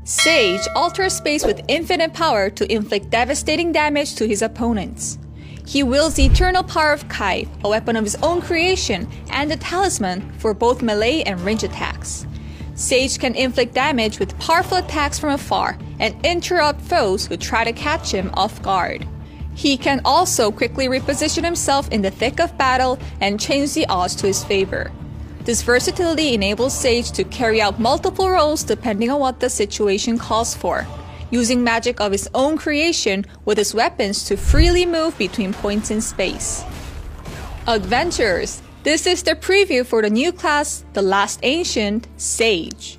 Sage alters space with infinite power to inflict devastating damage to his opponents. He wields the eternal power of Kai'F, a weapon of his own creation, and a talisman for both melee and range attacks. Sage can inflict damage with powerful attacks from afar and interrupt foes who try to catch him off guard. He can also quickly reposition himself in the thick of battle and change the odds to his favor. This versatility enables Sage to carry out multiple roles depending on what the situation calls for, using magic of his own creation with his weapons to freely move between points in space. Adventurers, this is the preview for the new class, the Last Ancient, Sage.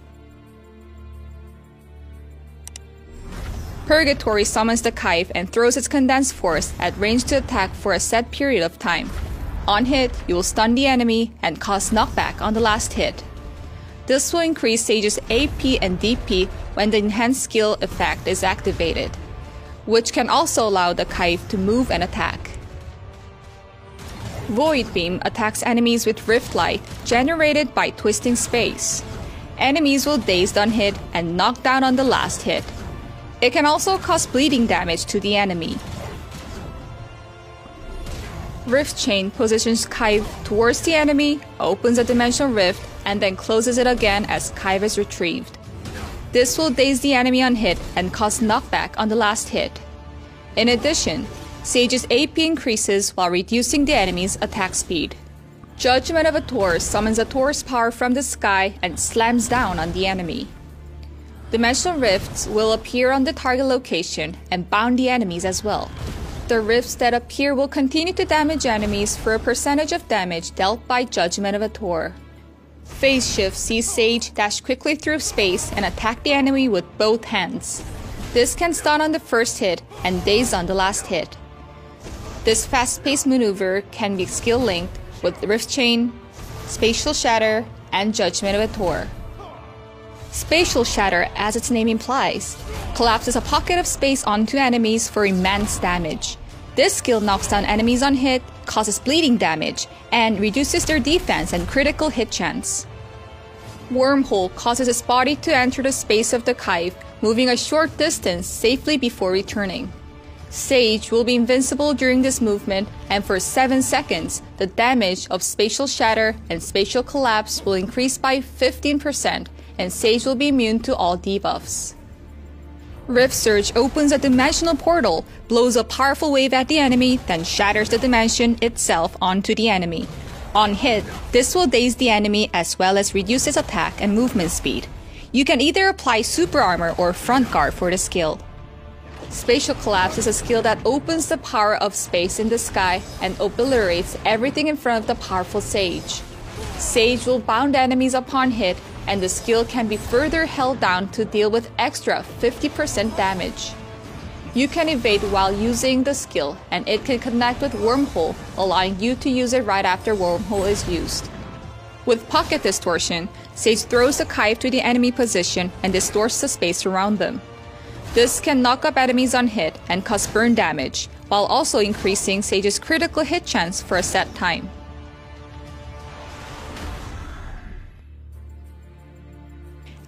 Purgatory summons the Kai'F and throws its condensed force at range to attack for a set period of time. On hit, you will stun the enemy and cause knockback on the last hit. This will increase Sage's AP and DP when the enhanced skill effect is activated, which can also allow the Kai'F to move and attack. Void Beam attacks enemies with Rift Light generated by twisting space. Enemies will dazed on hit and knock down on the last hit. It can also cause bleeding damage to the enemy. Rift Chain positions Kai'F towards the enemy, opens a dimensional rift, and then closes it again as Kai'F is retrieved. This will daze the enemy on hit and cause knockback on the last hit. In addition, Sage's AP increases while reducing the enemy's attack speed. Judgment of Ator summons Ator's power from the sky and slams down on the enemy. Dimensional rifts will appear on the target location and bound the enemies as well. The rifts that appear will continue to damage enemies for a percentage of damage dealt by Judgment of Ator. Phase Shift sees Sage dash quickly through space and attack the enemy with both hands. This can stun on the first hit and daze on the last hit. This fast-paced maneuver can be skill-linked with Rift Chain, Spatial Shatter, and Judgment of Ator. Spatial Shatter, as its name implies, collapses a pocket of space onto enemies for immense damage. This skill knocks down enemies on hit, causes bleeding damage, and reduces their defense and critical hit chance. Wormhole causes its body to enter the space of the Kai'F, moving a short distance safely before returning. Sage will be invincible during this movement, and for 7 seconds, the damage of Spatial Shatter and Spatial Collapse will increase by 15%, and Sage will be immune to all debuffs. Rift Surge opens a dimensional portal, blows a powerful wave at the enemy, then shatters the dimension itself onto the enemy. On hit, this will daze the enemy as well as reduce its attack and movement speed. You can either apply Super Armor or Front Guard for the skill. Spatial Collapse is a skill that opens the power of space in the sky and obliterates everything in front of the powerful Sage. Sage will bound enemies upon hit, and the skill can be further held down to deal with extra 50% damage. You can evade while using the skill, and it can connect with Wormhole, allowing you to use it right after Wormhole is used. With Pocket Distortion, Sage throws the Kai'F to the enemy position and distorts the space around them. This can knock up enemies on hit and cause burn damage, while also increasing Sage's critical hit chance for a set time.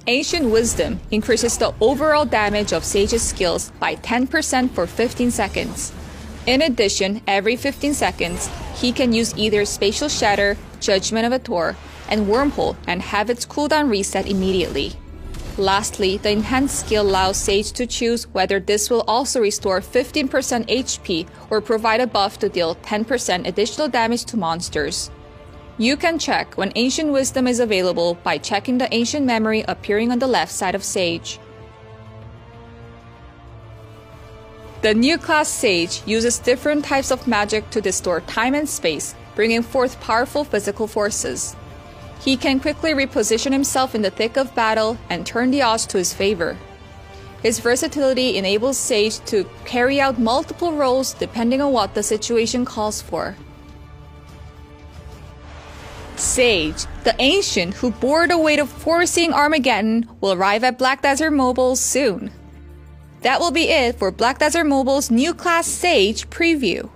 Ancient Wisdom increases the overall damage of Sage's skills by 10% for 15 seconds. In addition, every 15 seconds, he can use either Spatial Shatter, Judgment of Ator, and Wormhole and have its cooldown reset immediately. Lastly, the enhanced skill allows Sage to choose whether this will also restore 15% HP or provide a buff to deal 10% additional damage to monsters. You can check when Ancient Wisdom is available by checking the Ancient Memory appearing on the left side of Sage. The new class Sage uses different types of magic to distort time and space, bringing forth powerful physical forces. He can quickly reposition himself in the thick of battle and turn the odds to his favor. His versatility enables Sage to carry out multiple roles depending on what the situation calls for. Sage, the Ancient who bore the weight of foreseeing Armageddon, will arrive at Black Desert Mobile soon. That will be it for Black Desert Mobile's new class Sage preview.